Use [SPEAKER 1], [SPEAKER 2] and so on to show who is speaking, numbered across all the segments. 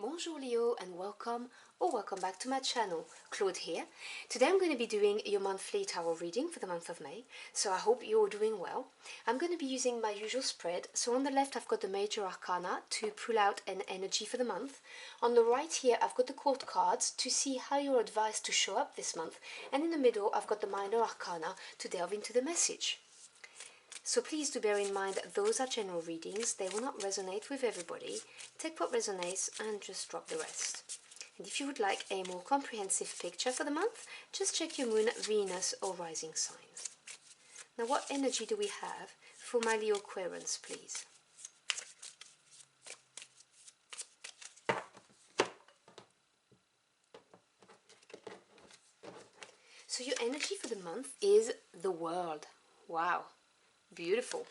[SPEAKER 1] Bonjour Leo and welcome back to my channel. Claude here. Today I'm going to be doing your monthly tarot reading for the month of May, so I hope you're doing well. I'm going to be using my usual spread, so on the left I've got the major arcana to pull out an energy for the month. On the right here I've got the court cards to see how you're advised to show up this month, and in the middle I've got the minor arcana to delve into the message. So please do bear in mind that those are general readings, they will not resonate with everybody. Take what resonates and just drop the rest. And if you would like a more comprehensive picture for the month, just check your moon, Venus or rising signs. Now what energy do we have for my Leo Aquarians, please? So your energy for the month is the world. Wow. Beautiful.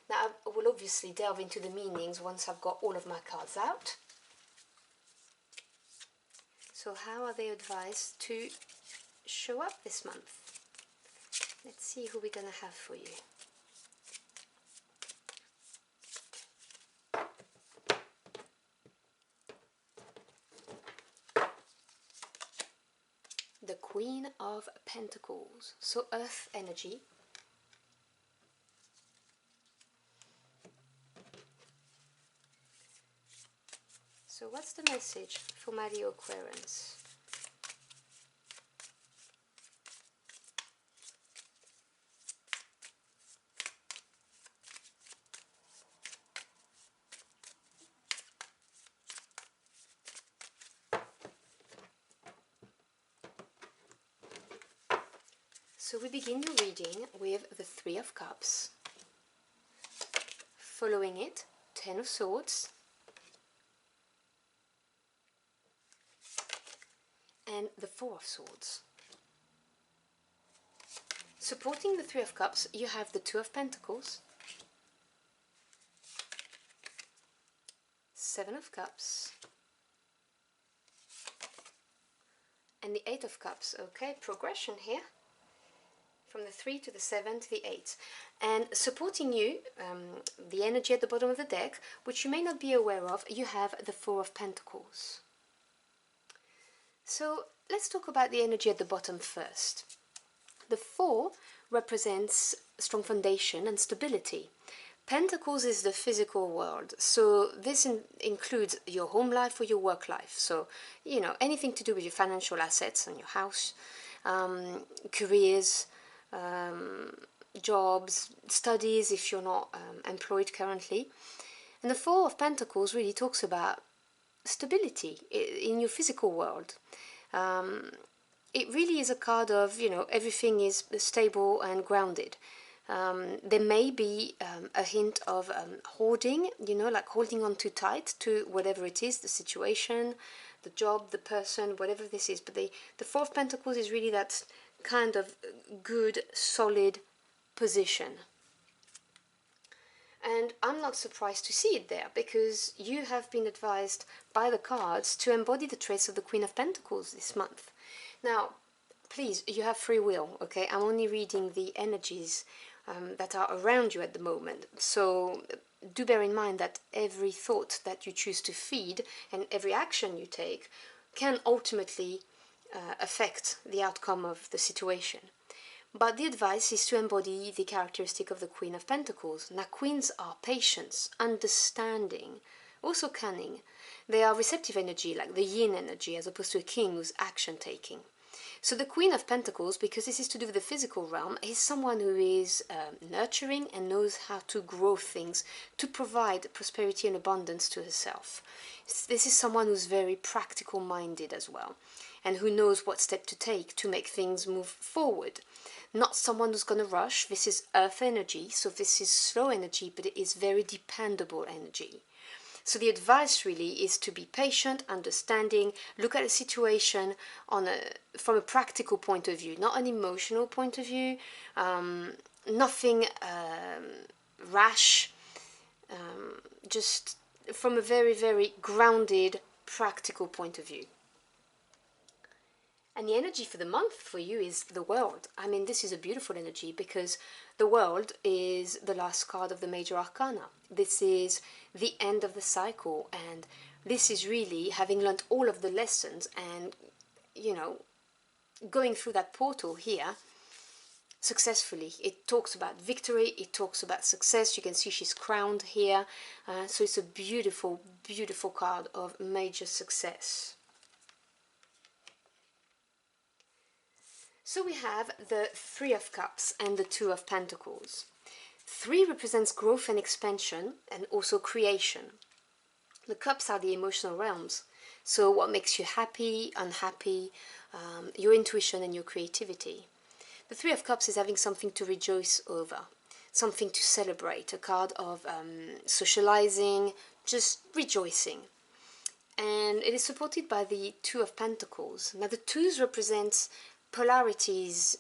[SPEAKER 1] Now I will obviously delve into the meanings once I've got all of my cards out. So how are they advised to show up this month? Let's see who we're going to have for you. The Queen of Pentacles, so earth energy. So what's the message for my Leo Aquarians? So we begin your reading with the Three of Cups. Following it, Ten of Swords. And the Four of Swords. Supporting the Three of Cups, you have the Two of Pentacles, Seven of Cups, and the Eight of Cups. Okay, progression here, from the 3 to the 7 to the 8. And supporting you, the energy at the bottom of the deck, which you may not be aware of, you have the Four of Pentacles. So let's talk about the energy at the bottom first. The 4 represents strong foundation and stability. Pentacles is the physical world, so this includes your home life or your work life. So, you know, anything to do with your financial assets and your house, careers, jobs, studies if you're not employed currently. And the Four of Pentacles really talks about stability in your physical world. It really is a card of, you know, everything is stable and grounded. There may be a hint of hoarding, you know, like holding on too tight to whatever it is, the situation, the job, the person, whatever this is. But the Four of Pentacles is really that kind of good, solid position. And I'm not surprised to see it there, because you have been advised by the cards to embody the traits of the Queen of Pentacles this month. Now, please, you have free will, okay? I'm only reading the energies that are around you at the moment. So do bear in mind that every thought that you choose to feed and every action you take can ultimately affect the outcome of the situation. But the advice is to embody the characteristic of the Queen of Pentacles. Now, queens are patience, understanding, also cunning. They are receptive energy, like the yin energy, as opposed to a king who's action-taking. So the Queen of Pentacles, because this is to do with the physical realm, is someone who is nurturing and knows how to grow things, to provide prosperity and abundance to herself. This is someone who's very practical-minded as well, and who knows what step to take to make things move forward. Not someone who's going to rush. This is earth energy, so this is slow energy, but it is very dependable energy. So the advice really is to be patient, understanding, look at a situation from a practical point of view, not an emotional point of view, nothing rash, just from a very, very grounded, practical point of view. And the energy for the month for you is the World. I mean, this is a beautiful energy because the World is the last card of the major arcana. This is the end of the cycle, and this is really having learned all of the lessons and, you know, going through that portal here successfully. It talks about victory, it talks about success. You can see she's crowned here. So it's a beautiful, beautiful card of major success. So we have the Three of Cups and the Two of Pentacles. 3 represents growth and expansion and also creation. The cups are the emotional realms. So what makes you happy, unhappy, your intuition and your creativity. The Three of Cups is having something to rejoice over, something to celebrate, a card of socializing, just rejoicing. And it is supported by the Two of Pentacles. Now the twos represent polarities,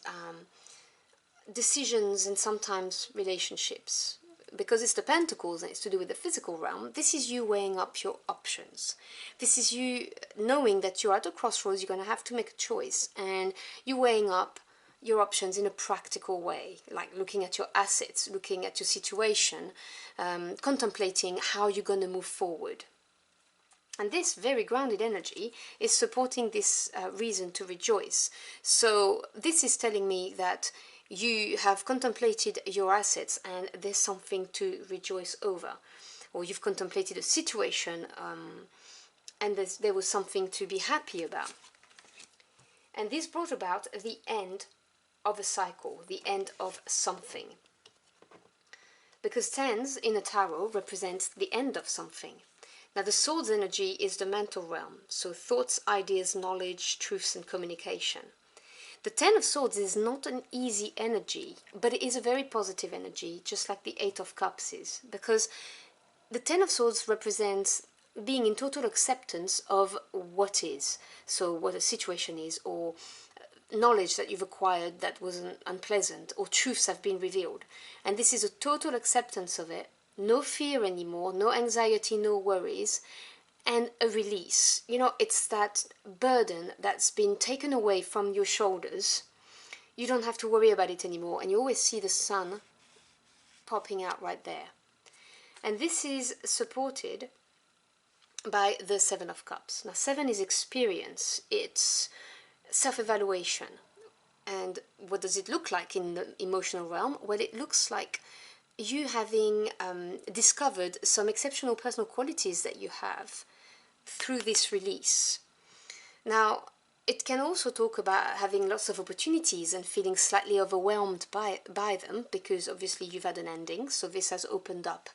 [SPEAKER 1] decisions, and sometimes relationships. Because it's the Pentacles and it's to do with the physical realm, this is you weighing up your options. This is you knowing that you're at a crossroads, you're going to have to make a choice, and you're weighing up your options in a practical way, like looking at your assets, looking at your situation, contemplating how you're going to move forward. And this very grounded energy is supporting this reason to rejoice. So this is telling me that you have contemplated your assets and there's something to rejoice over. Or you've contemplated a situation and there was something to be happy about. And this brought about the end of a cycle, the end of something. Because tens in a tarot represents the end of something. Now the Swords energy is the mental realm, so thoughts, ideas, knowledge, truths and communication. The Ten of Swords is not an easy energy, but it is a very positive energy, just like the Eight of Cups is, because the Ten of Swords represents being in total acceptance of what is, so what a situation is, or knowledge that you've acquired that wasn't unpleasant, or truths have been revealed. And this is a total acceptance of it. No fear anymore, no anxiety, no worries, and a release. You know, it's that burden that's been taken away from your shoulders. You don't have to worry about it anymore, and you always see the sun popping out right there. And this is supported by the Seven of Cups. Now, 7 is experience, it's self-evaluation. And what does it look like in the emotional realm? Well, it looks like you having discovered some exceptional personal qualities that you have through this release. Now, it can also talk about having lots of opportunities and feeling slightly overwhelmed by them, because obviously you've had an ending, so this has opened up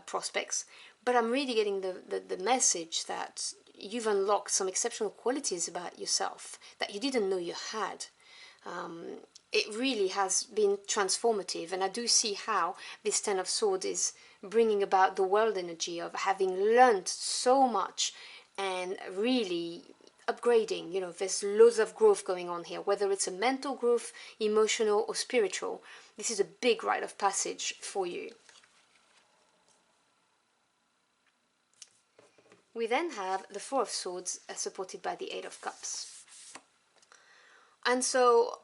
[SPEAKER 1] prospects. But I'm really getting the message that you've unlocked some exceptional qualities about yourself that you didn't know you had. It really has been transformative, and I do see how this Ten of Swords is bringing about the world energy of having learned so much and really upgrading. You know, there's loads of growth going on here, whether it's a mental growth, emotional or spiritual. This is a big rite of passage for you. We then have the Four of Swords supported by the Eight of Cups. And so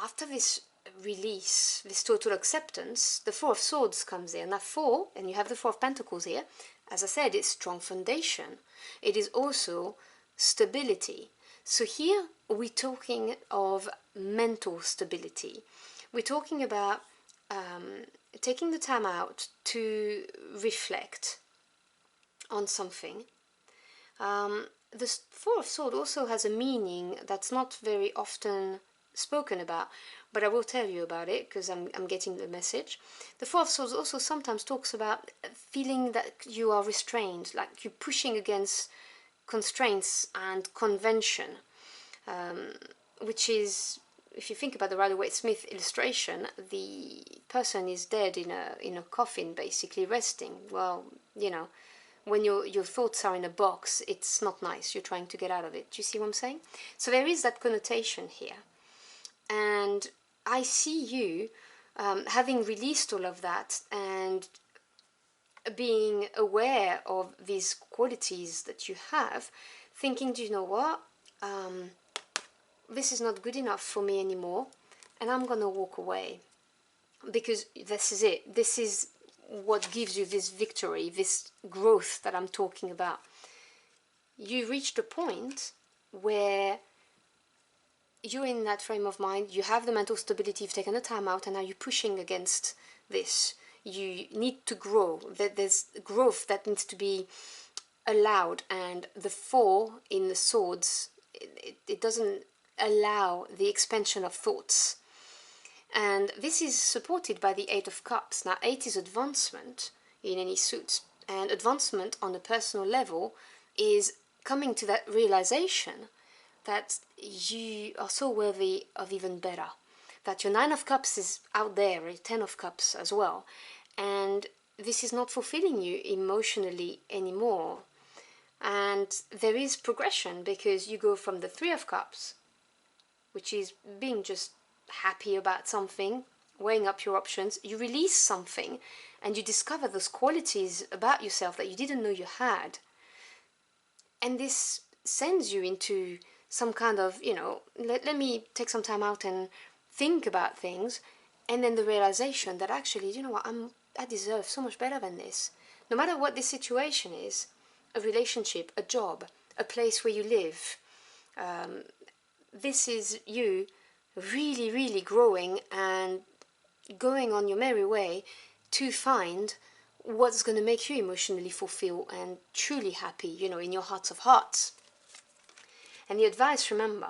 [SPEAKER 1] after this release, this total acceptance, the Four of Swords comes in. Now 4, and you have the Four of Pentacles here, as I said, it's strong foundation. It is also stability. So here we're talking of mental stability. We're talking about taking the time out to reflect on something. The Four of Swords also has a meaning that's not very often spoken about, but I will tell you about it because I'm getting the message. The Four of Swords also sometimes talks about feeling that you are restrained, like you're pushing against constraints and convention, which is, if you think about the Rider-Waite-Smith illustration, the person is dead in a coffin, basically resting. Well, you know, when your thoughts are in a box, it's not nice. You're trying to get out of it. Do you see what I'm saying? So there is that connotation here. And I see you having released all of that and being aware of these qualities that you have, thinking, do you know what? this is not good enough for me anymore, and I'm gonna walk away. Because this is it. This is what gives you this victory, this growth that I'm talking about. You reached a point where you're in that frame of mind, you have the mental stability, you've taken the time out, and now you're pushing against this. You need to grow. There's growth that needs to be allowed, and the 4 in the swords, it doesn't allow the expansion of thoughts. And this is supported by the 8 of Cups. Now 8 is advancement in any suit, and advancement on a personal level is coming to that realization that you are so worthy of even better, that your 9 of Cups is out there, a 10 of Cups as well, and this is not fulfilling you emotionally anymore. And there is progression, because you go from the 3 of Cups, which is being just happy about something, weighing up your options, you release something and you discover those qualities about yourself that you didn't know you had. And this sends you into some kind of, let me take some time out and think about things, and then the realization that actually, you know what, I deserve so much better than this. No matter what the situation is, a relationship, a job, a place where you live, this is you really, really growing and going on your merry way to find what's going to make you emotionally fulfilled and truly happy, in your hearts of hearts. And the advice, remember,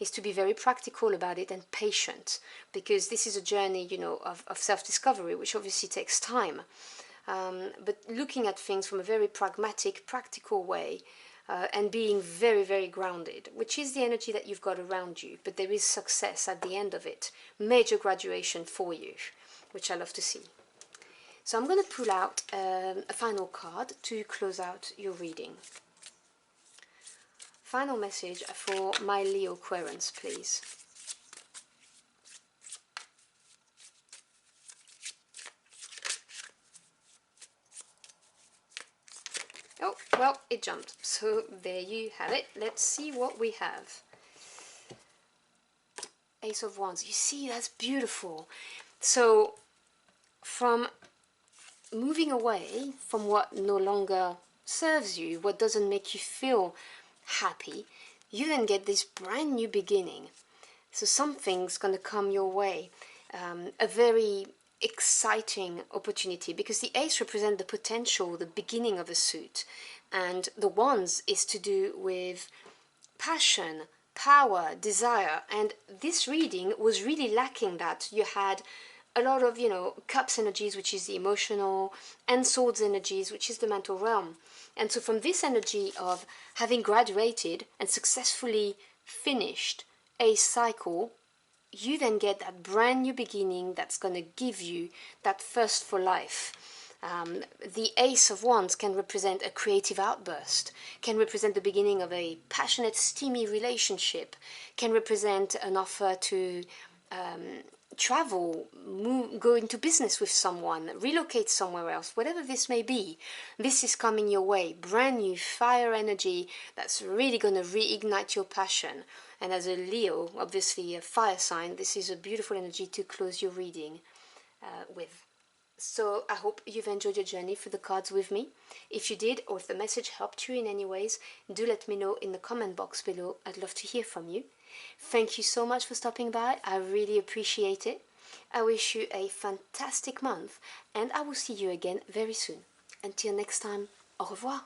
[SPEAKER 1] is to be very practical about it and patient, because this is a journey, of self-discovery, which obviously takes time. But looking at things from a very pragmatic, practical way, and being very, very grounded, which is the energy that you've got around you. But there is success at the end of it, major graduation for you, which I love to see. So I'm going to pull out a final card to close out your reading. Final message for my Leo Aquarians, please. Oh, well, it jumped. So there you have it. Let's see what we have. Ace of Wands. You see, that's beautiful. So from moving away from what no longer serves you, what doesn't make you feel happy, you then get this brand new beginning. So something's going to come your way, a very exciting opportunity, because the ace represents the potential, the beginning of a suit, and the wands is to do with passion, power, desire. And this reading was really lacking that. You had a lot of, cups energies, which is the emotional, and swords energies, which is the mental realm. And so from this energy of having graduated and successfully finished a cycle, you then get that brand new beginning that's going to give you that thirst for life. The Ace of Wands can represent a creative outburst, can represent the beginning of a passionate, steamy relationship, can represent an offer to travel, go into business with someone, relocate somewhere else, whatever this may be. This is coming your way, brand new fire energy that's really going to reignite your passion. And as a Leo, obviously a fire sign, this is a beautiful energy to close your reading with. So I hope you've enjoyed your journey through the cards with me. If you did, or if the message helped you in any ways, do let me know in the comment box below. I'd love to hear from you. Thank you so much for stopping by. I really appreciate it. I wish you a fantastic month, and I will see you again very soon. Until next time, au revoir.